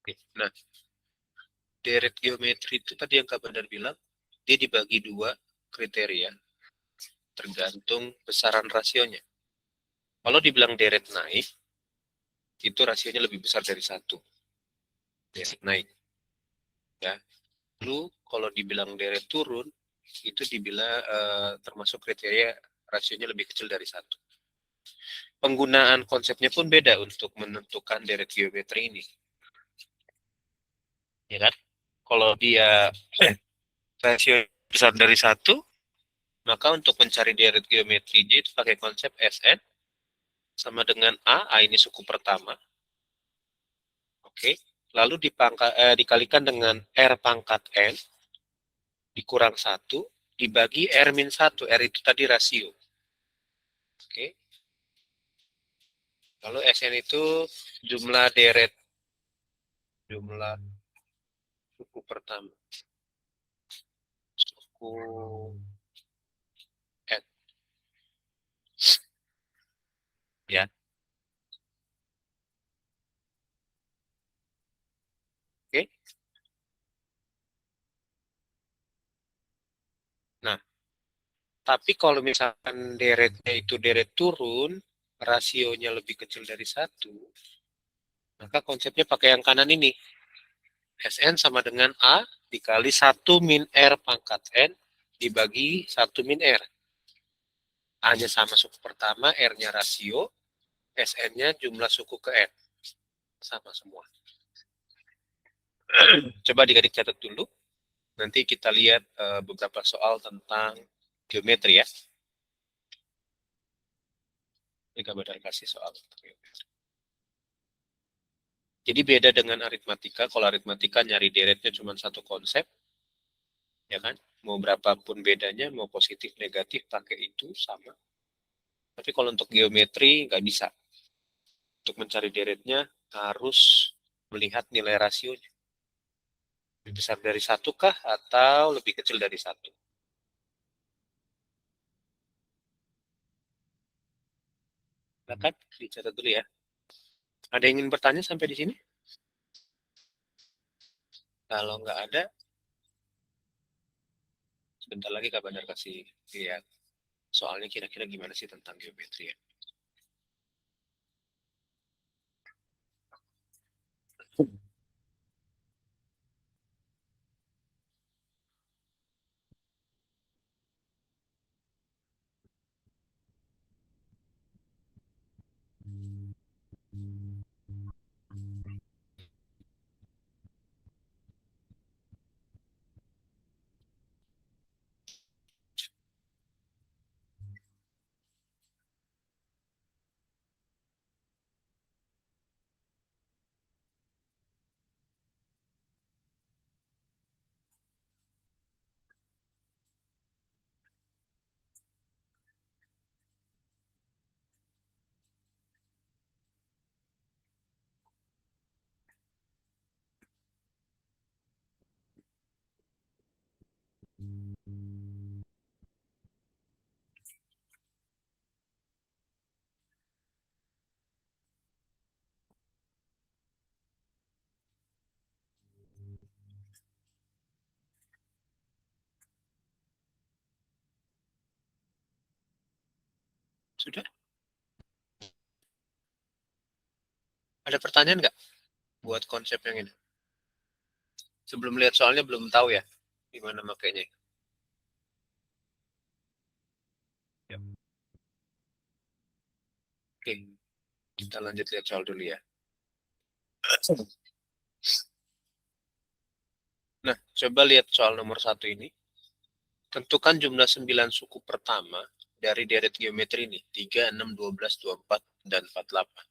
Oke. Nah, deret geometri itu tadi yang Kak Bandar bilang, dia dibagi dua kriteria, tergantung besaran rasionya. Kalau dibilang deret naik, itu rasionya lebih besar dari satu. Deret naik. Ya. Lalu kalau dibilang deret turun, itu dibilang termasuk kriteria rasionya lebih kecil dari satu. Penggunaan konsepnya pun beda untuk menentukan deret geometri ini. Ya kan? Kalau dia rasio besar dari satu, maka untuk mencari deret geometrinya itu pakai konsep Sn sama dengan A ini suku pertama. Oke. Lalu dikalikan dengan R pangkat N dikurang satu dibagi R min 1. R itu tadi rasio. Oke. Lalu Sn itu jumlah deret, jumlah suku pertama. Suku N. Ya. Oke. Nah, tapi kalau misalkan deretnya itu deret turun, rasionya lebih kecil dari satu, maka konsepnya pakai yang kanan ini. Sn sama dengan A dikali 1 min R pangkat N dibagi 1 min R. A-nya sama suku pertama, R-nya rasio, Sn-nya jumlah suku ke N. Sama semua. Coba adik-adik catat dulu. Nanti kita lihat beberapa soal tentang geometri ya. Ini kabar kasih soal. Jadi beda dengan aritmatika. Kalau aritmatika nyari deretnya cuma satu konsep, ya kan? Mau berapapun bedanya, mau positif negatif pakai itu sama. Tapi kalau untuk geometri nggak bisa. Untuk mencari deretnya harus melihat nilai rasionya. Lebih besar dari satu kah atau lebih kecil dari satu? Silakan dicatat dulu ya. Ada yang ingin bertanya sampai di sini? Kalau nggak ada, sebentar lagi Kak Bandar kasih lihat. Soalnya kira-kira gimana sih tentang geometri ya? Sudah? Ada pertanyaan nggak buat konsep yang ini? Sebelum lihat soalnya belum tahu ya gimana makainya. Ya. Oke, kita lanjut lihat soal dulu ya. Nah, coba lihat soal nomor satu ini. Tentukan jumlah 9 suku pertama dari deret geometri ini. 3, 6, 12, 24, dan 48.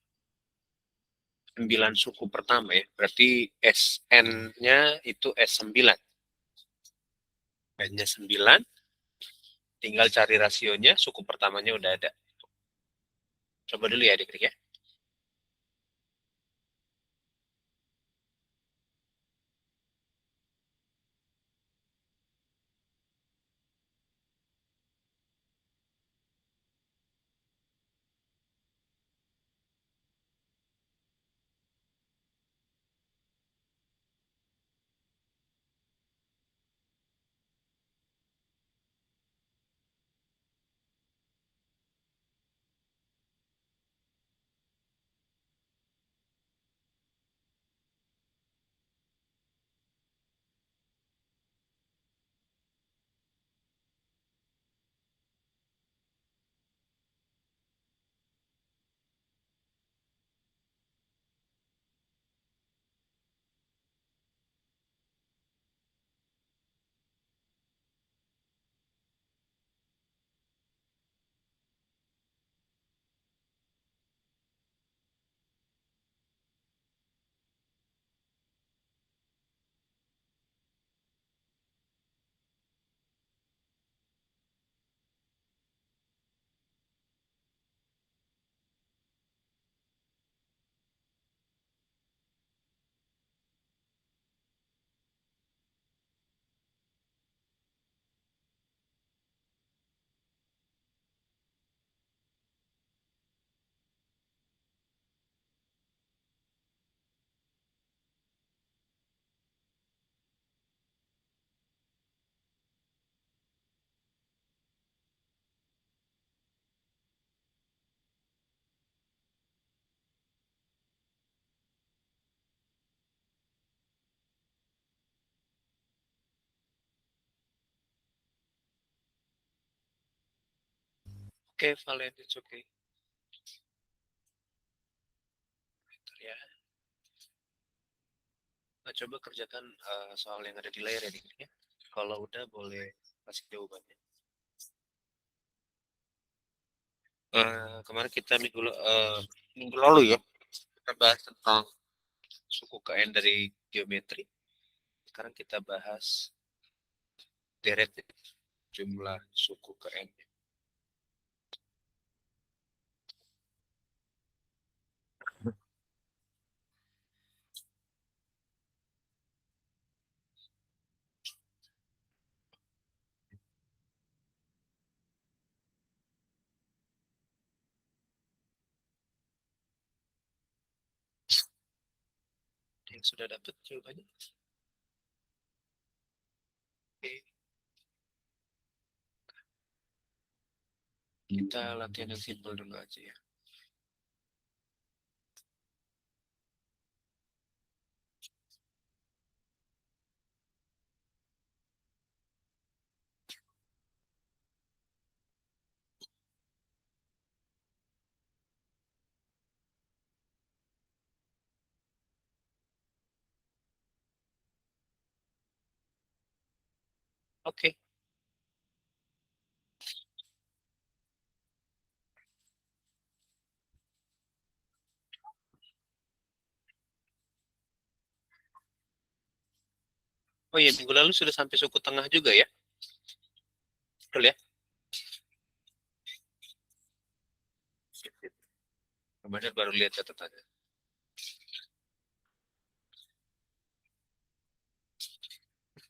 9 suku pertama ya. Berarti SN-nya itu S9. N-nya 9. Tinggal cari rasionya. Suku pertamanya udah ada. Coba dulu ya adik-adik ya. Okay, Valen, it's okay. Bentar ya. Nah, coba kerjakan soal yang ada di layar ya, Dik, ya. Kalau udah boleh kasih jawabannya. Kemarin kita minggu lalu ya, kita bahas tentang suku KN dari geometri. Sekarang kita bahas deret jumlah suku KN. Yang sudah dapat jawabannya. Oke. Kita latihan yang simpel dulu aja ya. Oke. Oh iya, minggu lalu sudah sampai suku tengah juga ya. Betul ya? Kemarin baru lihat catatannya.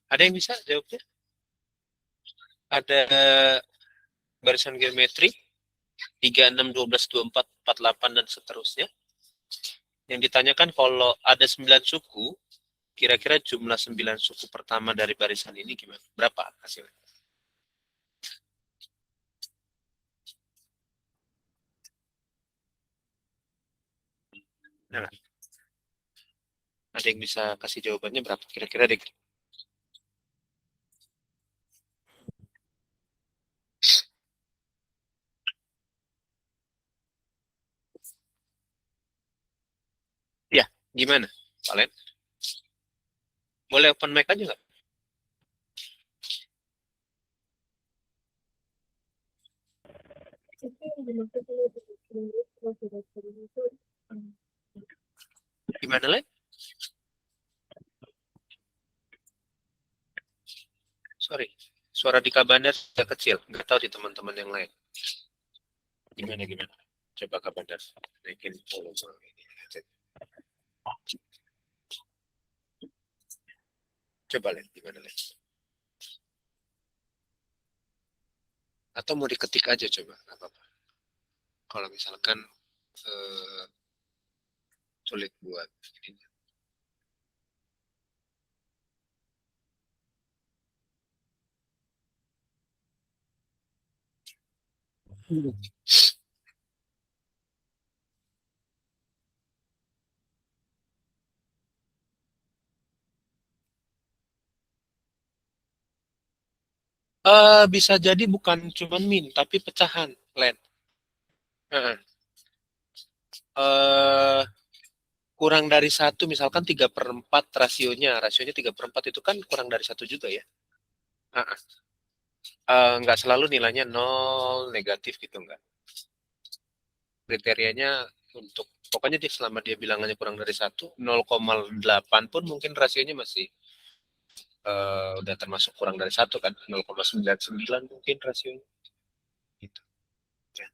Ada yang bisa jawabnya? Ada barisan geometri 3, 6, 12, 24, 48, dan seterusnya. Yang ditanyakan kalau ada 9 suku, kira-kira jumlah 9 suku pertama dari barisan ini gimana? Berapa hasilnya? Nah, ada yang bisa kasih jawabannya berapa kira-kira deh? Ya, gimana? Kalian boleh open mic aja nggak? Gimana, Len? Sorry, suara di Kabandar agak kecil. Nggak tahu di teman-teman yang lain. Gimana? Coba Kabandar naikin volume ini. Coba, Len. Gimana, Len? Atau mau diketik aja coba, nggak apa-apa. Kalau misalkan eh, sulit buat ini. Bisa jadi bukan cuma min, tapi pecahan, Len. Heeh. Eh, kurang dari satu, misalkan 3/4 rasionya 3/4 itu kan kurang dari satu juga ya. Heeh. Nggak selalu nilainya nol, negatif gitu, nggak. Kriterianya untuk, pokoknya dia selama dia bilangannya kurang dari satu, 0,8 pun mungkin rasionya masih udah termasuk kurang dari satu kan, 0,99 mungkin rasionya. Gitu. Ya.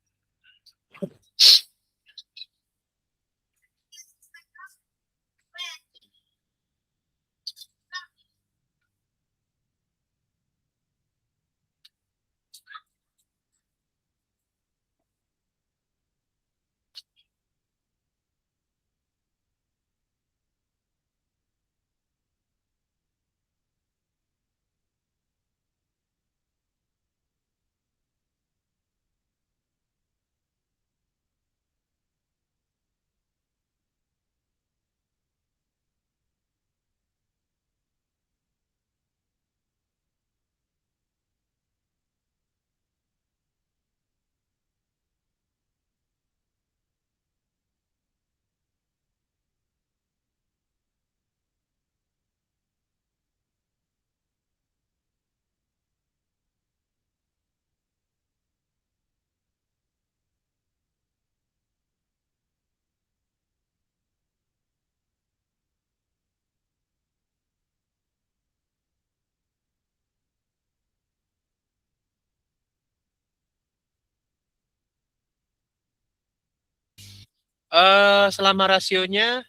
Selama rasionya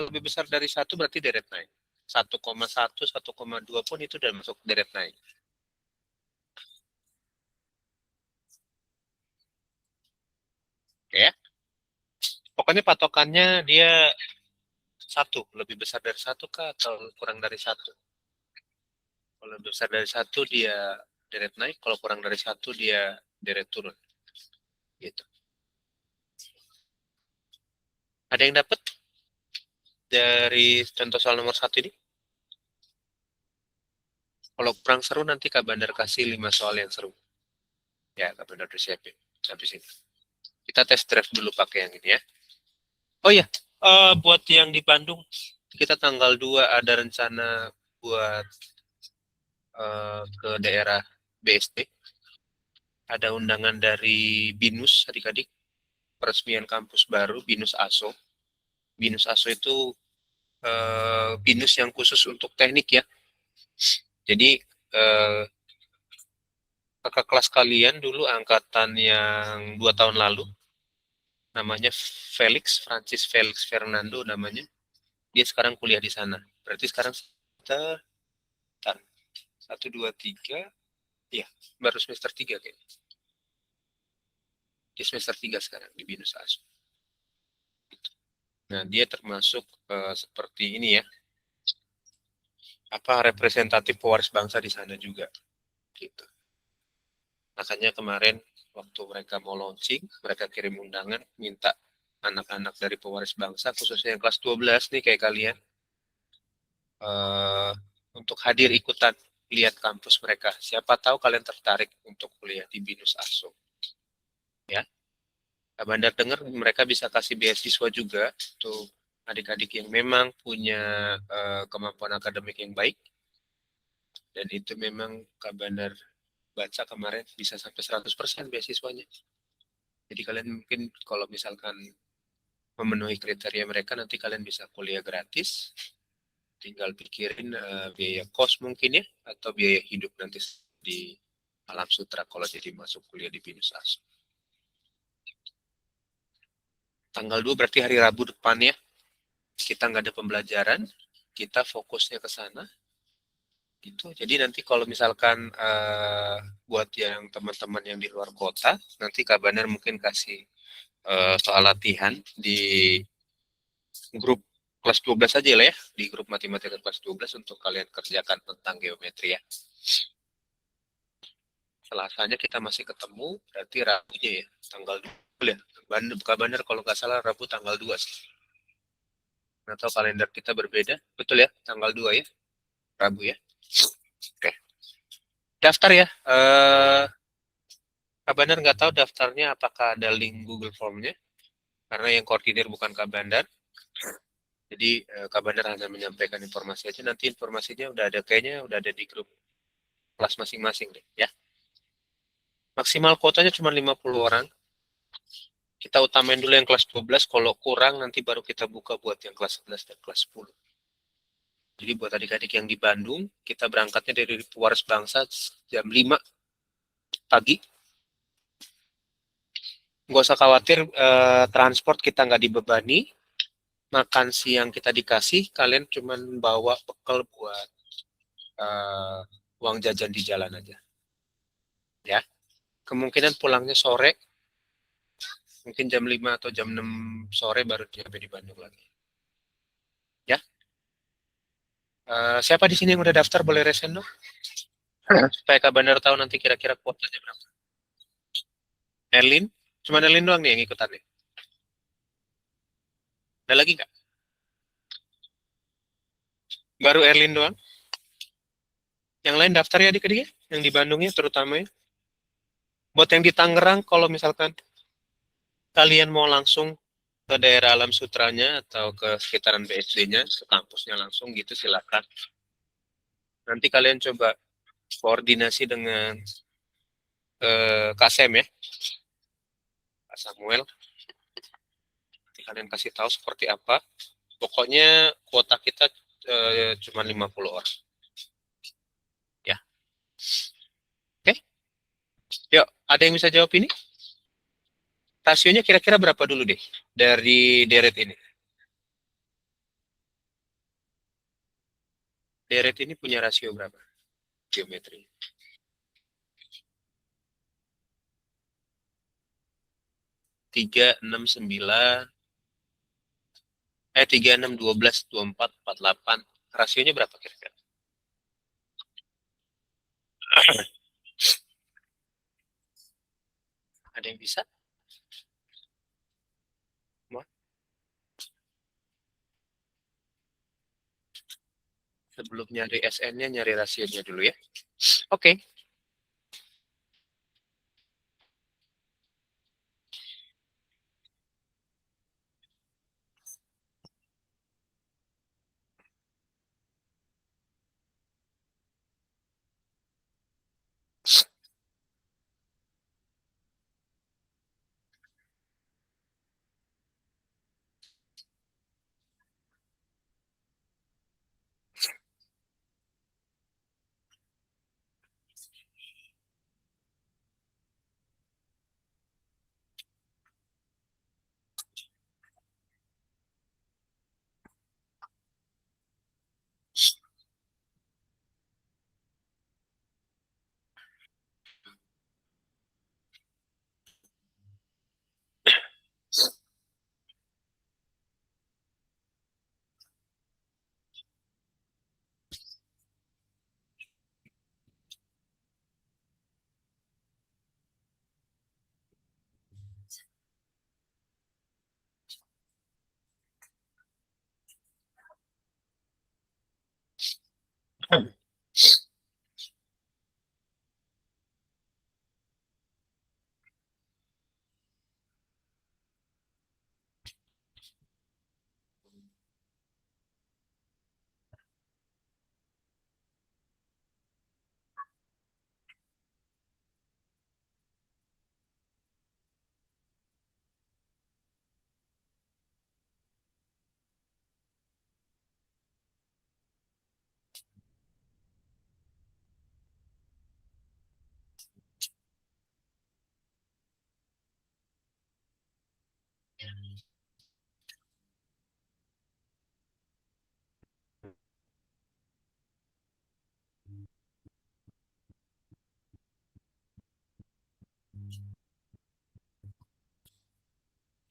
lebih besar dari 1 berarti deret naik. 1,1, 1,2 pun itu udah masuk deret naik. Oke ya. Pokoknya patokannya dia 1, lebih besar dari 1 kah atau kurang dari 1. Kalau lebih besar dari 1 dia deret naik, kalau kurang dari 1 dia deret turun. Gitu. Ada yang dapat dari contoh soal nomor 1 ini? Kalau kurang seru nanti Kak Bandar kasih 5 soal yang seru. Ya, Kak Bandar udah siapin. Habis ini. Kita tes drive dulu pakai yang ini ya. Oh iya, buat yang di Bandung, kita tanggal 2 ada rencana buat ke daerah BSD. Ada undangan dari BINUS, adik-adik. Peresmian kampus baru, BINUS ASO. BINUS ASO itu BINUS yang khusus untuk teknik ya. Jadi kakak kelas kalian dulu angkatan yang 2 tahun lalu, namanya Francis Felix Fernando namanya. Dia sekarang kuliah di sana. Berarti sekarang kita 1, 2, 3, ya baru semester 3 kayaknya. Dia semester 3 sekarang di BINUS ASO. Nah, dia termasuk seperti ini ya, apa representatif pewaris bangsa di sana juga. Gitu. Makanya kemarin waktu mereka mau launching, mereka kirim undangan, minta anak-anak dari pewaris bangsa, khususnya yang kelas 12 nih kayak kalian, uh, untuk hadir ikutan lihat kampus mereka. Siapa tahu kalian tertarik untuk kuliah di BINUS ASO. Ya, Bandar dengar mereka bisa kasih beasiswa juga untuk adik-adik yang memang punya kemampuan akademik yang baik. Dan itu memang Kak Bandar baca kemarin bisa sampai 100% beasiswanya. Jadi kalian mungkin kalau misalkan memenuhi kriteria mereka nanti kalian bisa kuliah gratis. Tinggal pikirin biaya kos mungkin ya atau biaya hidup nanti di Alam Sutra kalau jadi masuk kuliah di BINUS ASO. Tanggal 2 berarti hari Rabu depan ya. Kita nggak ada pembelajaran, kita fokusnya ke sana. Gitu. Jadi nanti kalau misalkan buat yang teman-teman yang di luar kota, nanti Kak Banar mungkin kasih soal latihan di grup kelas 12 aja lah ya, di grup matematika kelas 12 untuk kalian kerjakan tentang geometri ya. Selasanya kita masih ketemu, berarti Rabunya ya, tanggal 2 ya. Kak Banar kalau nggak salah Rabu tanggal 2 sih. Atau kalender kita berbeda, betul ya, tanggal 2 ya, Rabu ya. Oke. Daftar ya, Kak Bandar nggak tahu daftarnya apakah ada link Google Form-nya, karena yang koordinir bukan Kak Bandar. Jadi Kak Bandar hanya menyampaikan informasi aja, nanti informasinya udah ada kayaknya udah ada di grup kelas masing-masing deh ya. Maksimal kuotanya cuma 50 orang. Kita utamain dulu yang kelas 12, kalau kurang nanti baru kita buka buat yang kelas 11 dan kelas 10. Jadi buat adik-adik yang di Bandung, kita berangkatnya dari Pewaris Bangsa jam 5 pagi. Nggak usah khawatir, transport kita nggak dibebani, makan siang kita dikasih, kalian cuma bawa bekal buat uang jajan di jalan aja. Ya, kemungkinan pulangnya sore, mungkin jam 5 atau jam 6 sore baru sampai di Bandung lagi. Ya, siapa di sini yang udah daftar boleh resen dong? Supaya Kak Bandar tahu nanti kira-kira kuotanya berapa. Erlin, cuma Erlin doang nih yang ikutannya. Ada lagi nggak? Baru Erlin doang. Yang lain daftar ya adik-adik ya, yang di Bandung ya terutama ya. Buat yang di Tangerang, kalau misalkan kalian mau langsung ke daerah Alam Sutranya atau ke sekitaran BSD-nya, ke kampusnya langsung gitu silakan. Nanti kalian coba koordinasi dengan Kak Sem ya, Kak Samuel. Nanti kalian kasih tahu seperti apa. Pokoknya kuota kita cuma 50 orang. Ya. Oke. Yuk, ada yang bisa jawab ini? Rasionya kira-kira berapa dulu deh dari deret ini? Deret ini punya rasio berapa? Geometri. 3, 6, 9, 3, 6, 12, 24, 48. Rasionya berapa kira-kira? Ada yang bisa? Mau? Sebelum nyari SN-nya, nyari rasionya dulu ya. Oke.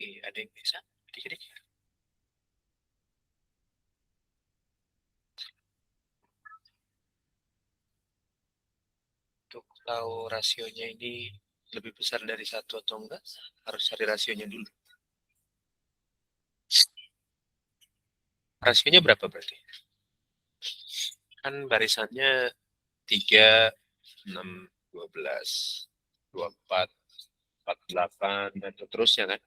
Ada yang bisa? Dikit-dikit. Untuk tahu rasionya ini lebih besar dari satu atau enggak, harus cari rasionya dulu. Rasionya berapa berarti? Kan barisannya 3, 6, 12, 24, 48, dan seterusnya kan.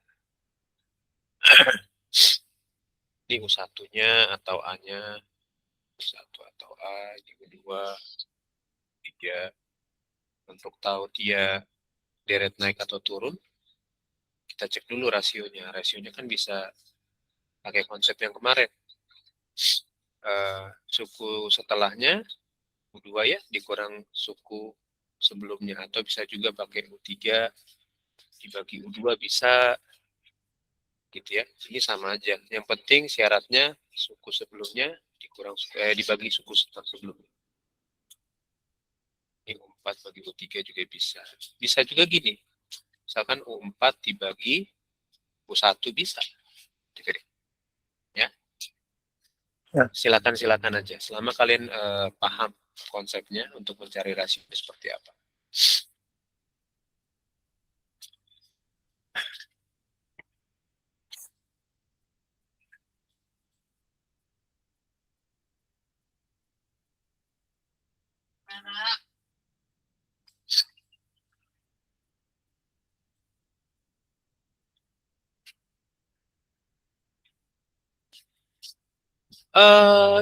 Ini U1-nya atau A-nya, U1 atau A, ini U2, 3. Untuk tahu dia deret naik atau turun, kita cek dulu rasionya. Rasionya kan bisa pakai konsep yang kemarin. Suku setelahnya U2 ya, dikurang suku sebelumnya. Atau bisa juga pakai U3 dibagi U2 bisa, gitu ya. Ini sama aja. Yang penting syaratnya suku sebelumnya dibagi suku setelah sebelumnya. Ini U4 bagi U3 juga bisa. Bisa juga gini. Misalkan U4 dibagi U1 bisa. Ya, silakan aja. Selama kalian paham konsepnya untuk mencari rasio seperti apa.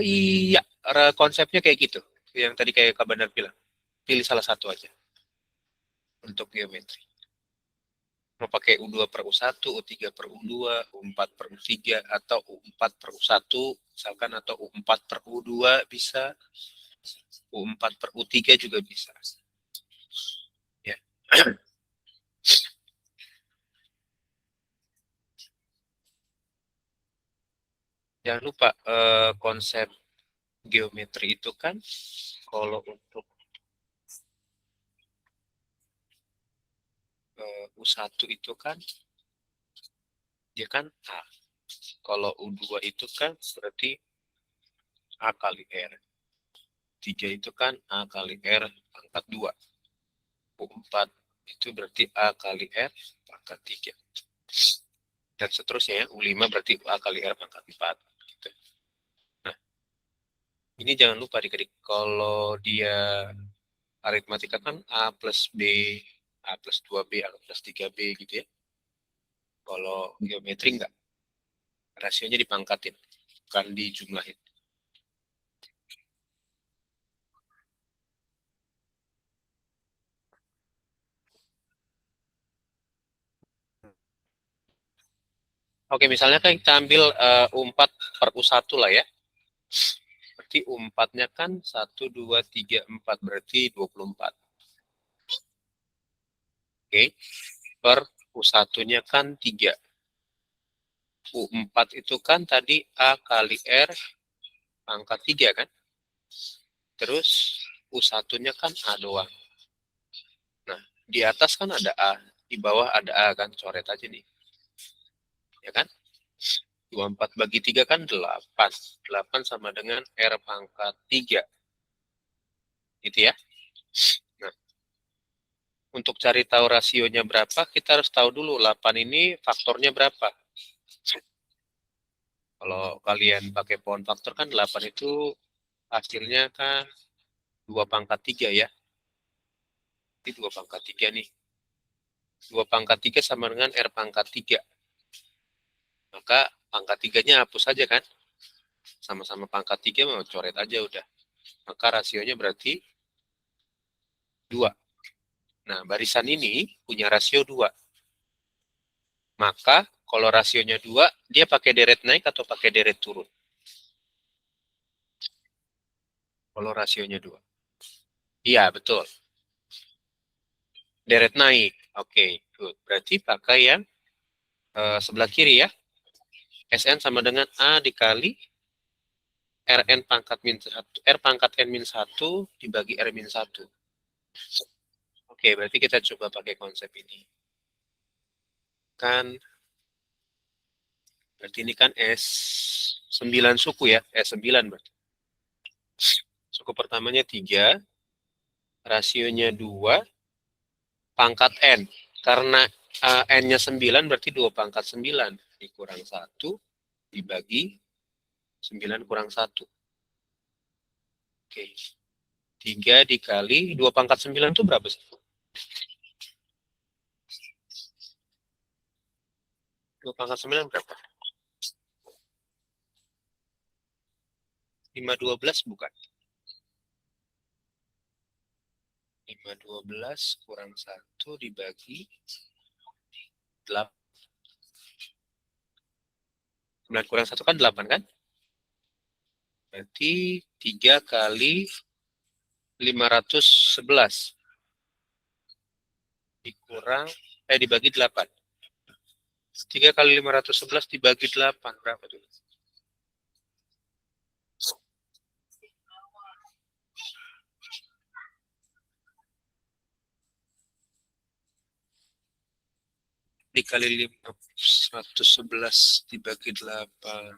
Iya, konsepnya kayak gitu. Yang tadi kayak Kak Bandar bilang. Pilih salah satu aja untuk geometri. Mau pakai U2 per U1, U3 per U2, U4 per U3, atau U4 per U1, misalkan, atau U4 per U2 bisa, U4 per U3 juga bisa. Ya. Jangan lupa konsep geometri itu kan kalau untuk U1 itu kan dia kan A. Kalau U2 itu kan berarti A kali R. 3 itu kan A kali R pangkat 2. U4 itu berarti A kali R pangkat 3. Dan seterusnya ya, U5 berarti A kali R pangkat 4. Gitu. Nah, ini jangan lupa adik-adik. Kalau dia aritmatika kan A plus B, A plus 2B, A plus 3B gitu ya. Kalau geometri enggak. Rasionya dipangkatin, bukan dijumlahin. Oke, misalnya kan kita ambil U4 per U1 lah ya. Berarti U4-nya kan 1, 2, 3, 4. Berarti 24. Oke, per U1-nya kan 3. U4 itu kan tadi A kali R pangkat 3 kan. Terus U1-nya kan A doang. Nah, di atas kan ada A. Di bawah ada A kan. Coret aja nih. Ya kan? 24 bagi 3 kan 8. 8 sama dengan R pangkat 3. Gitu ya. Nah, untuk cari tahu rasionya berapa, kita harus tahu dulu 8 ini faktornya berapa. Kalau kalian pakai pohon faktor kan 8 itu hasilnya kan 2 pangkat 3 ya. Ini 2 pangkat 3 nih. 2 pangkat 3 sama dengan R pangkat 3. Maka pangkat 3-nya hapus saja kan. Sama-sama pangkat 3 mau coret aja udah. Maka rasionya berarti 2. Nah, barisan ini punya rasio 2. Maka kalau rasionya 2, dia pakai deret naik atau pakai deret turun? Kalau rasionya 2. Iya, betul. Deret naik. Oke, good. Berarti pakai yang sebelah kiri ya. Sn sama dengan A dikali Rn pangkat min 1. R pangkat N min 1 dibagi R min 1. Oke, berarti kita coba pakai konsep ini. Kan, berarti ini kan S9 suku ya. S9 berarti. Suku pertamanya 3, rasionya 2, pangkat N. Karena N-nya 9 berarti 2 pangkat 9 dikurang 1 dibagi 9 kurang 1. Oke. 3 dikali 2 pangkat 9 itu berapa sih? 2 pangkat 9 berapa? 512 bukan? 512 kurang 1 dibagi 8. 9 kurang 1 kan 8 kan? Berarti 3 kali 511 dikurang dibagi 8. 3 kali 511 dibagi 8 berapa tuh? Dikali 111 dibagi 8.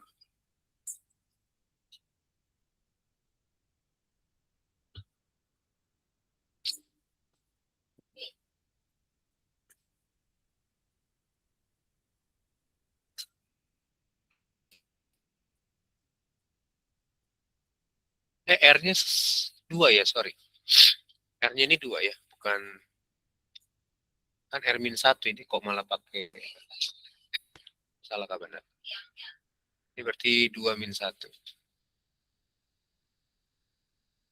R-nya 2 ya, sorry. R-nya ini 2 ya, bukan kan R-1 ini kok malah pakai salah kabar. Ini berarti 2 min 1.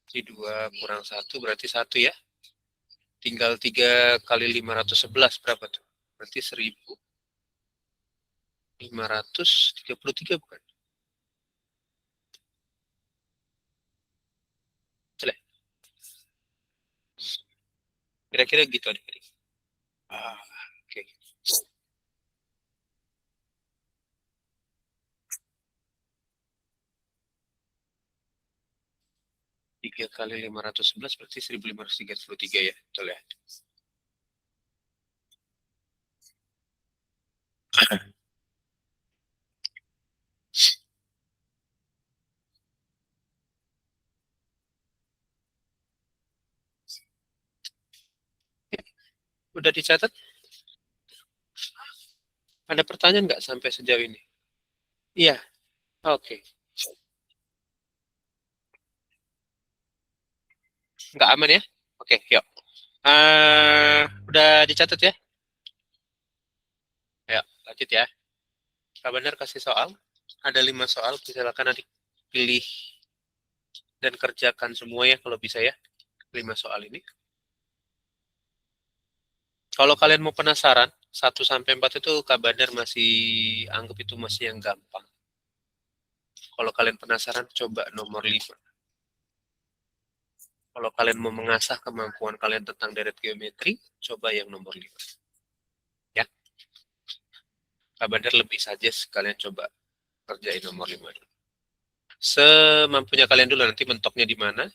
Jadi 2 kurang 1 berarti 1 ya. Tinggal 3 kali 511 berapa tuh? Berarti 1533 bukan? Jelek. Kira-kira gitu adik-adik. Ah, oke. Okay. 3 kali 511 berarti 1533 ya, betul ya. Udah dicatat? Ada pertanyaan nggak sampai sejauh ini? Iya, oke. Nggak aman ya? Oke, yuk. Udah dicatat ya? Ya, lanjut ya. Kak Bandar kasih soal. Ada 5 soal, silakan adik pilih dan kerjakan semua ya kalau bisa ya. 5 soal ini. Kalau kalian mau penasaran, 1 sampai 4 itu Kak Bandar masih anggap itu masih yang gampang. Kalau kalian penasaran, coba nomor 5. Kalau kalian mau mengasah kemampuan kalian tentang deret geometri, coba yang nomor 5. Ya, Kak Bandar lebih saja kalian coba kerjain nomor 5 dulu. Semampunya kalian dulu, nanti mentoknya di mana.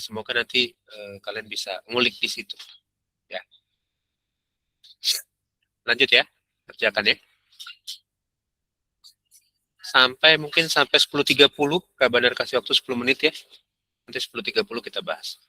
Semoga nanti kalian bisa ngulik di situ. Ya, lanjut ya, kerjakan ya. Sampai mungkin sampai 10.30, Kak Bandar kasih waktu 10 menit ya. Nanti 10.30 kita bahas.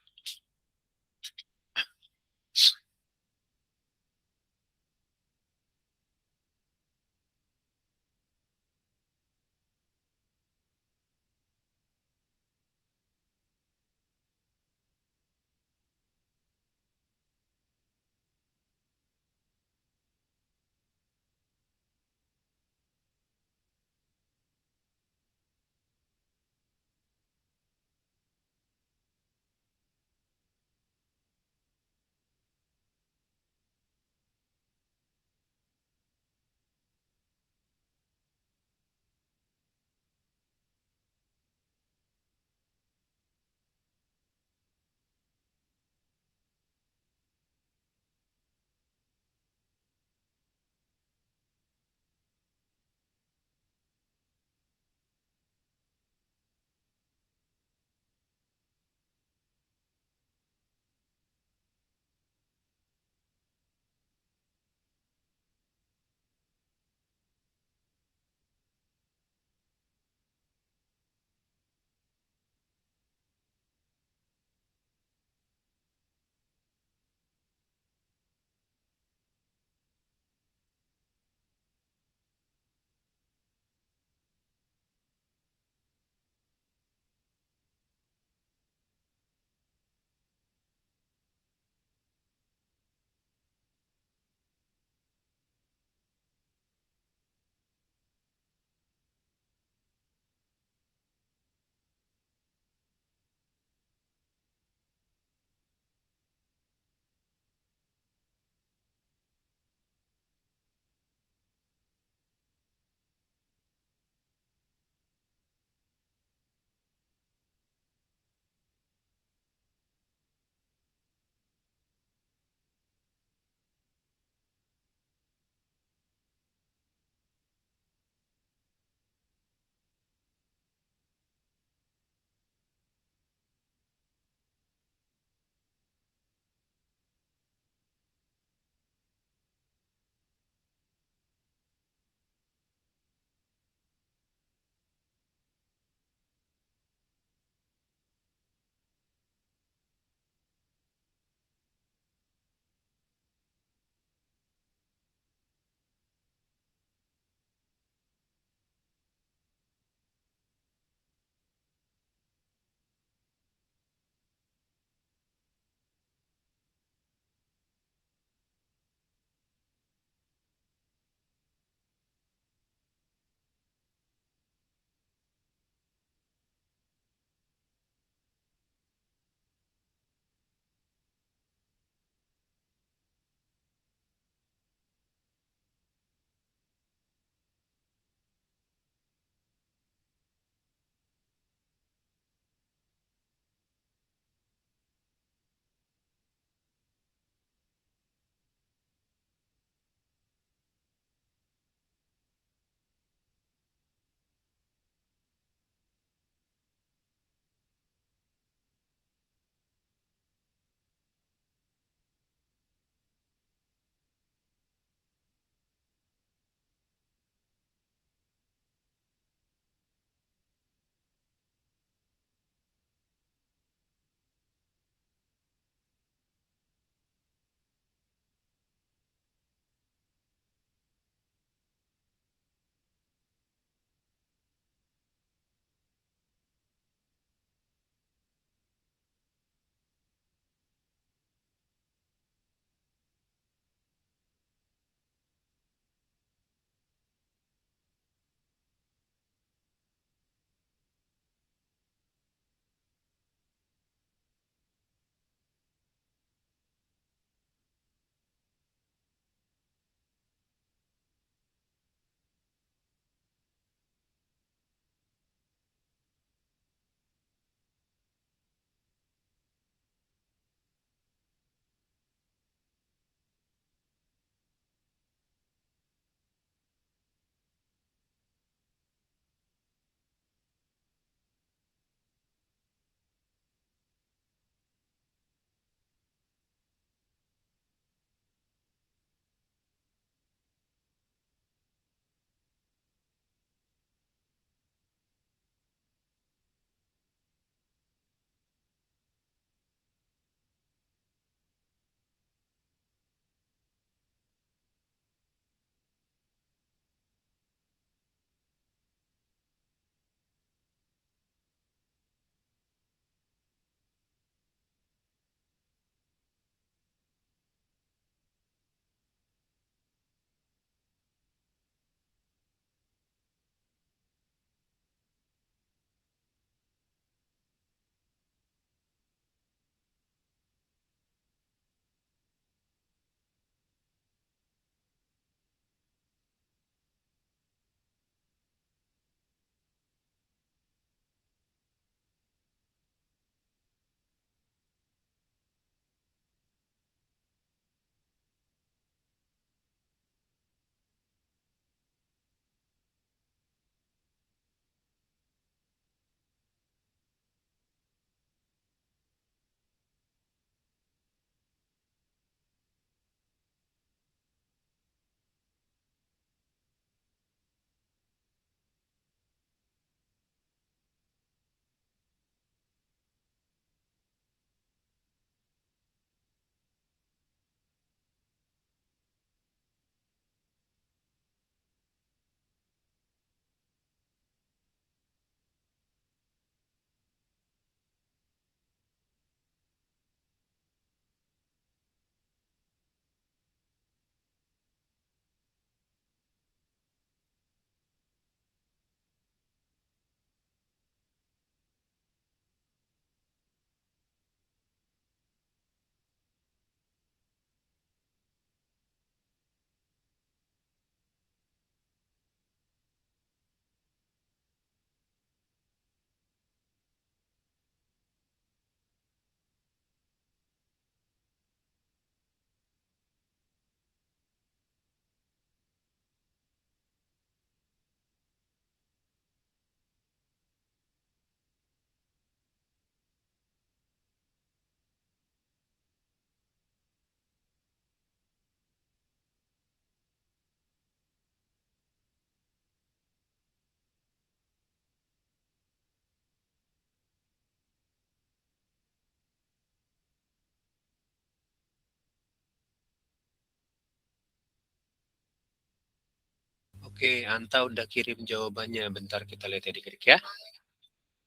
Oke, Anta udah kirim jawabannya. Bentar kita lihat ya adik-adik ya.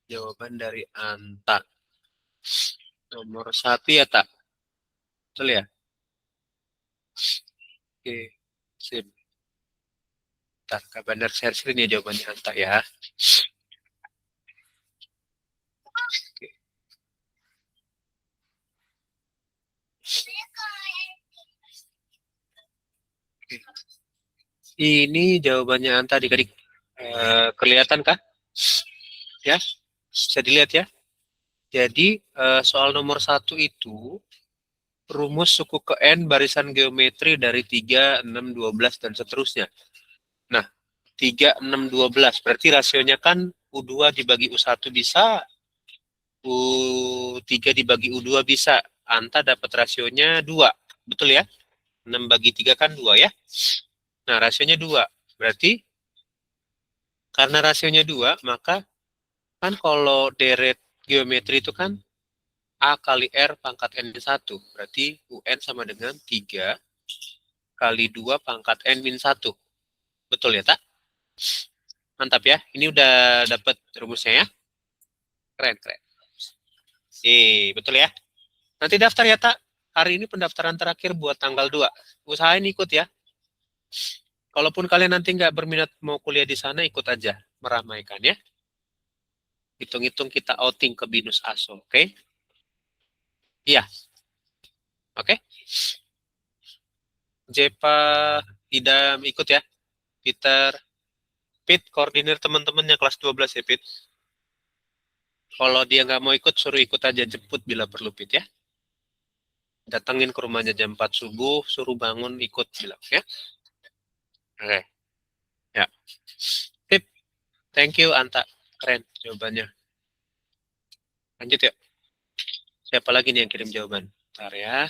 Jawaban dari Anta. Nomor 1 ya, Tak? Betul ya? Oke, sip. Bentar, Kak Bandar share screen ya jawabannya Anta ya. Oke. Oke. Ini jawabannya Anta adik-adik. Kelihatan kah? Ya, bisa dilihat ya. Jadi soal nomor 1 itu rumus suku ke N barisan geometri dari 3, 6, 12 dan seterusnya. Nah, 3, 6, 12 berarti rasionya kan U2 dibagi U1 bisa, U3 dibagi U2 bisa. Anta dapat rasionya 2. Betul ya? 6 bagi 3 kan 2 ya. Nah, rasionya 2. Berarti karena rasionya 2, maka kan kalau deret geometri itu kan A kali R pangkat N-1. Berarti UN sama dengan 3 kali 2 pangkat N-1. Betul ya, Tak? Mantap ya. Ini udah dapat rumusnya ya. Keren, keren. Betul ya. Nanti daftar ya, Tak. Hari ini pendaftaran terakhir buat tanggal 2. Usahain ikut ya. Kalaupun kalian nanti nggak berminat mau kuliah di sana, ikut aja. Meramaikan ya. Hitung-hitung kita outing ke BINUS ASO, oke? Iya. Oke? Jepa, Idam ikut ya. Peter, Pit, koordinir teman-temannya kelas 12 ya, Pit. Kalau dia nggak mau ikut, suruh ikut aja, jemput bila perlu, Pit ya. Datangin ke rumahnya jam 4 subuh, suruh bangun, ikut bilang ya. Oke. Ya. Pit, thank you, Anta. Keren jawabannya. Lanjut ya. Siapa lagi nih yang kirim jawaban? Bentar ya.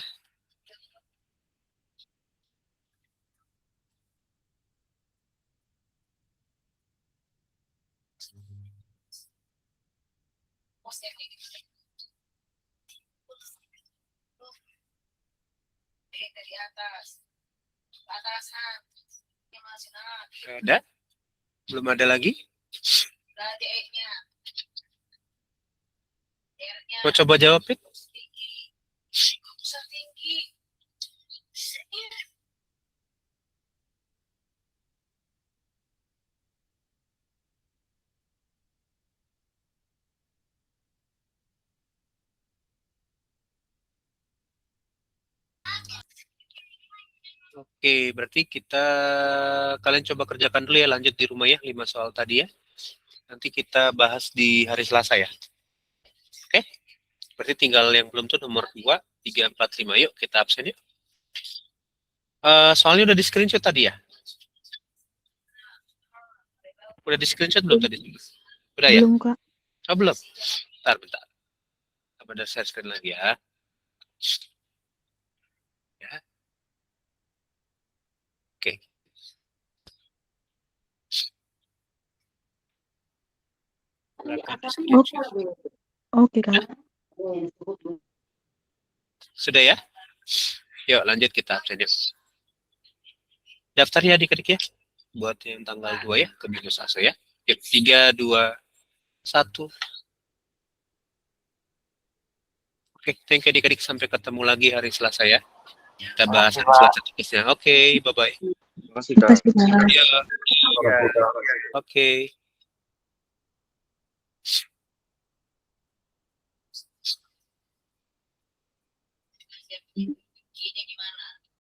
Dari atas. Atasan. Ada? Belum ada lagi? Mau coba jawab, Pit? Oke, berarti kalian coba kerjakan dulu ya, lanjut di rumah ya, 5 soal tadi ya. Nanti kita bahas di hari Selasa ya. Oke, berarti tinggal yang belum tuh nomor 2, 3, 4, 5. Yuk kita absen yuk. Soalnya udah di screenshot tadi ya? Udah di screenshot belum tadi? Udah ya? Belum, Kak. Oh, belum? Bentar. Ada share screen lagi ya. Ya. Oke. Oke, Kak. Sudah ya? Yuk lanjut kita absen yuk. Daftar ya adik-adik ya. Buat yang tanggal 2 ya, ke BINUS ASO ya. Yuk, 3, 2, 1. Oke, thank you adik-adik. Sampai ketemu lagi hari Selasa ya. Kita bahas hari Selasa terusnya. Oke, bye-bye. Terima kasih, Kak. Oke.